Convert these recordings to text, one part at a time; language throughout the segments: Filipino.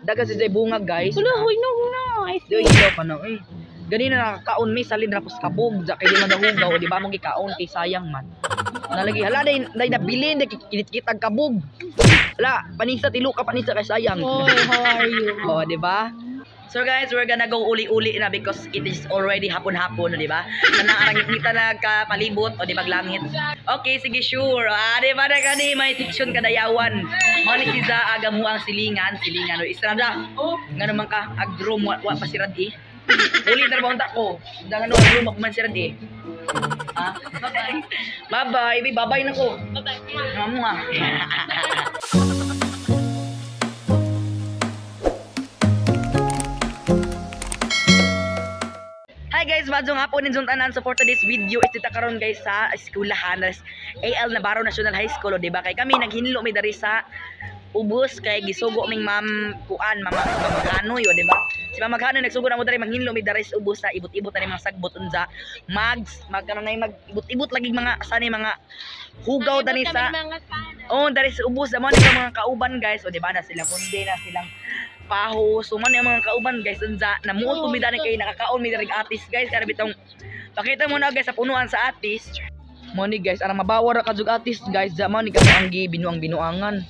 Dagan si bungag guys. Wala, huy na. Di ilaw pa na eh. Ganina nakakaon mi salin rapos kabog ja kay di madahugaw di ba mo gikaon kay sayang man. Nalagi hala day nabilin day kinit-kitag kabog. Hala panisa tilo ka panisa kay sayang. Boy, how are you? Oh, di ba? So guys, we're gonna go uli-uli na because it is already hapon-hapon, di ba? Kanang arang kita nagkapalibot o di ba langit. Okay, sige sure. Di ba na gani may section kadayawan. Mao ni si Za aga mo ang silingan o isra da. Ngano man ka agrom wa pasirad eh. Uli na ba unta ko? Dangan no agrom ako man sirad eh. Ha? Bye-bye. Bye-bye na ko. Bye-bye. Mamu ha. Hi guys, madjong hapon ninjong tanan support to this video is dita karon guys sa eskwelahan AL Navarro National High School, di ba? Kay kami naghinlo mi dari sa ubos kay gisugo ming ma'am kuan mama Maghanoy, di ba? Si Ma'am Maghanoy nagsugo na mo dari manghinlo mi dari sa ubos sa ibot-ibot ani mga sagbot unja magkano nay mag-ibot lagi mga sani mga hugaw dani sa dari sa ubos mo ni mga kauban guys, o di ba na sila kundi na silang paho suman yung mga kauban guys unja namuot pumidani kay nakakaon mi diri atis guys kada bitong pakita mo na guys sa punuan sa atis mo ni guys ara mabawar ka jug atis guys ja mo ni kamo ang binuang-binuangan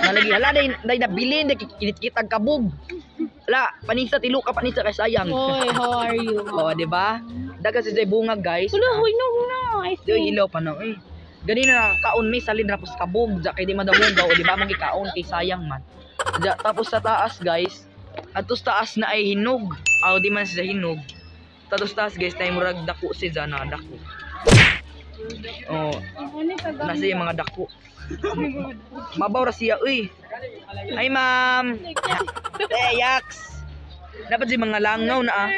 nalagi hala day nabilin day kinit-kitag kabog hala panisa tilo ka panisa kay sayang. Boy, how are you? Oh, di ba? Dagan si bungag guys. Wala, huy na. Di ilaw pa na eh. Ganina nakakaon mi salin rapos kabog ja kay di madahugaw o di ba mo gikaon kay sayang man. Tapos sa taas guys, atos taas na ay hinog. Aw di man siya hinog. Tapos taas guys, tay murag dako si Zana, dako. Oh. Nasa yung mga dako. Mabaw ra siya uy. Ay ma'am. Yaks. Dapat si mga langaw na ah.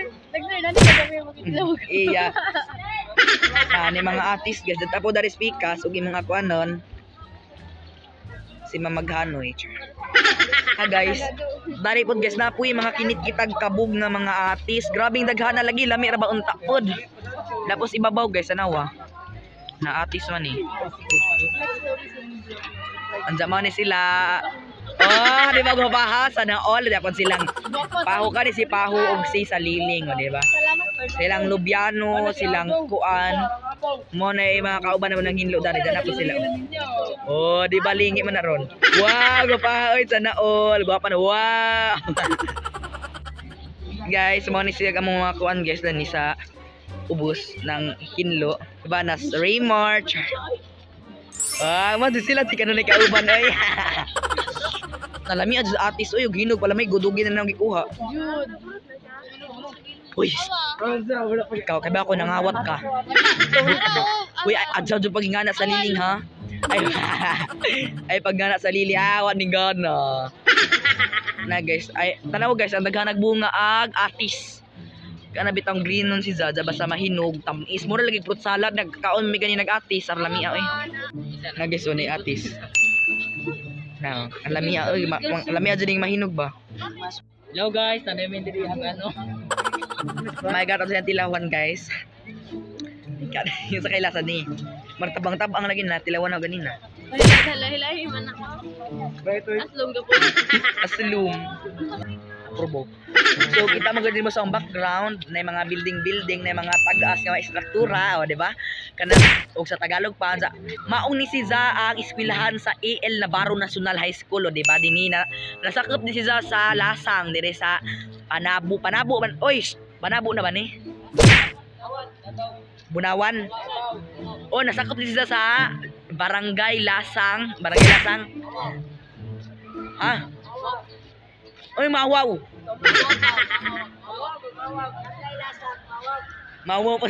Iya. Ni mga atis guys, tapos dari speakers ug mga kuanon. Si Ma'am Maghanoy. Ha guys, dari pod guys na puy mga kinit-kitag kabog na mga atis. Grabing daghana lagi lami ra ba unta pod. Tapos ibabaw guys anawa. Na atis man eh. Anja man ni sila. Oh, di ba gumapahas sana all dapat silang paho ka ni si paho og si saliling, o di ba? Silang lubyano, silang kuan. Mo na mga kauban naman nang hinlo dari dana po sila. Oh, di ba lingi man na ron. Wow, gapa oy sana all. Gwapa na. Wow. Guys, mo ni sila ang mga kuan guys dani sa ubos ng hinlo. Diba nas Raymart. Madu sila ti kanunay kauban oy. Nalami adto atis oy og hinog pala may gudugin na nang gikuha. Uy, ikaw, kaya ba ako nangawat ka? Uy, adyaw dyan pag-ingana sa liling, ha? Ay pag-ingana sa liling, awat ni gana. Na guys, ay, tanaw guys, ang naghanag bunga ag atis. Kana bitang green nun si Zaza, basta mahinog, tamis. Mura lagi fruit salad, nagkaon may ganin nag-atis, ang lamia, eh. Na guys, unay atis. Na, ang lamia, eh, lamia dyan yung mahinog ba? Hello guys, nanamin diri ang ano. My God, ang tilawan guys. Yung sa kailasan ni martabang-tabang lagi na tilawan na ganina. Hilahi man ako. Aslum ka po. Aslum. Probo. So kita maganda mo sa background na mga building na mga tagas nga struktura, o di ba? Kana og sa Tagalog pa sa maong ni si Za ang eskwelahan sa AL Navarro National High School, o di ba? Dinhi na nasakop ni si Za sa Lasang dire sa Panabo man. Oy, Panabo na ba ni? Bunawan. Oh, nasakop ni si Za sa Barangay Lasang. Ha? Oy, Mawaw. Mawaw pa.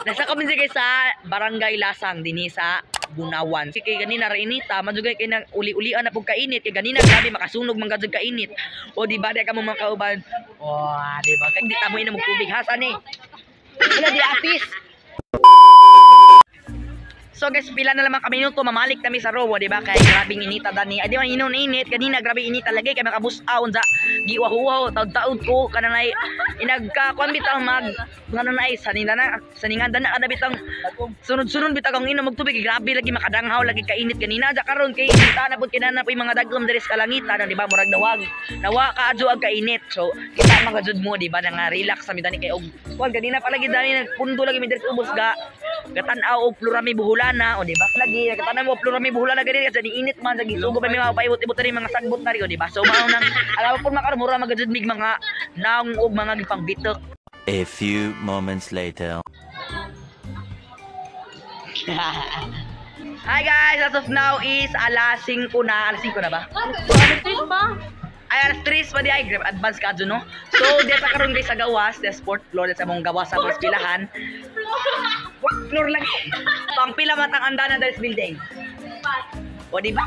Nasakop ni guys sa Barangay Lasang dinhi sa Bunawan. Si kay ganina ra inita, madugay kay nang uli-ulian na pug kainit kay ganina grabe makasunog man gad kainit. O di ba di ka mo mga kauban? Oh, di ba kay di ta mo ina mo tubig ha sani. Wala di apis. So guys, pila na lamang kami minuto mamalik kami sa row, di ba? Kay grabing inita dani. Adi man inon init kanina grabe inita lagi kay makabusaon sa giwahuwaw taud-taud ko kanang inagka kuan bitaw mag ngano na ay saningan na kada bitang sunod-sunod bitag ang ino magtubig grabe lagi makadanghaw lagi kainit kanina ja karon kay inita na pud kinana po yung mga dagom diri sa kalangitan, di ba? Murag dawag. Nawa ka adyo ag kainit. So kita magajud mo, di ba? Nga relax sa mi dani kay og kuan kanina pa lagi dani nagpundo lagi mi diri sa ubos gatan-aw og plurami buhulana, o di ba? Lagi katanan mo plurami buhulana gani kasi init man lagi sugo pa mi mga paibot-ibot ri mga sagbot na ri, di ba? So mao nang alam po makaron mura magajud mig mga naong og mga gipang bitok. A few moments later. Hi guys, as of now is alas 5 na. Alas 5 na ba? Ano ba? Ay, alas 3 pa di ay grab advance ka dyan, no? So, diya sa karon guys sa gawas, the sport floor, sa mong gawas sa first pilahan. Fourth floor lagi. Pang pila matang anda na this building. O di ba?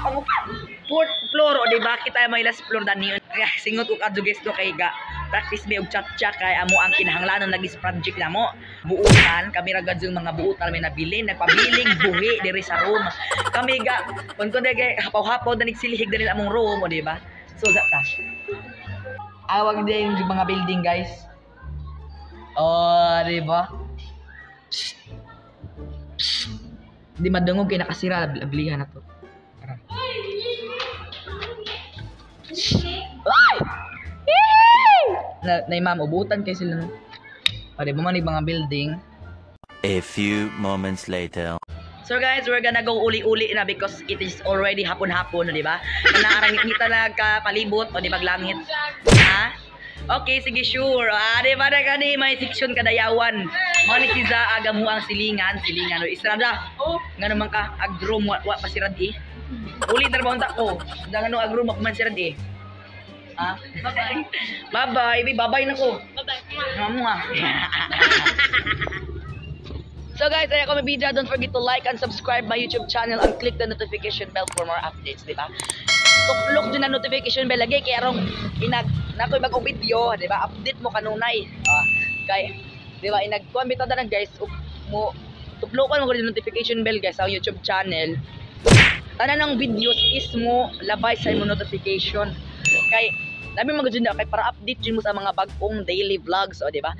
Fourth floor, o di ba? Kita may last floor dani. Kaya singot ko kadto guys no kay ga practice me og chat-chat kay amo ang kinahanglanon lagi sa project na mo. Buutan, kami ra gad yung mga buutan may nabilin, nagpabiling buhi diri sa room. Kami ga kun kay hapaw-hapaw danig silihig diri among room, o di ba? So that awag din yung mga building guys. Oh, di ba? Di madungog kay nakasira ablihan na to. Na ma'am ubutan kay sila no. O di ba man mga building. A few moments later. So guys, we're gonna go uli-uli na because it is already hapon-hapon, di ba? Naarang kita nagkapalibot o di maglangit. Ha? Okay, sige sure. Di ba na gani may section kadayawan. Mao ni siya aga mo ang silingan o isra ngano man ka agrom wa pasirad Uli na ba unta ko? Dangano agrom man sirad Ah? Bye-bye. Bye-bye. Bye-bye na ko. Bye-bye. Mamo nga. So guys, ay ako may video. Don't forget to like and subscribe my YouTube channel and click the notification bell for more updates, di ba? Tuklok din ang notification bell lagi kaya rong nakoy bagong video, di ba? Update mo kanunay. Kay, di ba? Inagkuan bitaw na guys, mo tuplokan mo ko yung notification bell guys sa YouTube channel. Tanan ng videos is mo labay sa mo notification. Kay nabi magajud na kay para update din mo sa mga bagong daily vlogs, o di ba?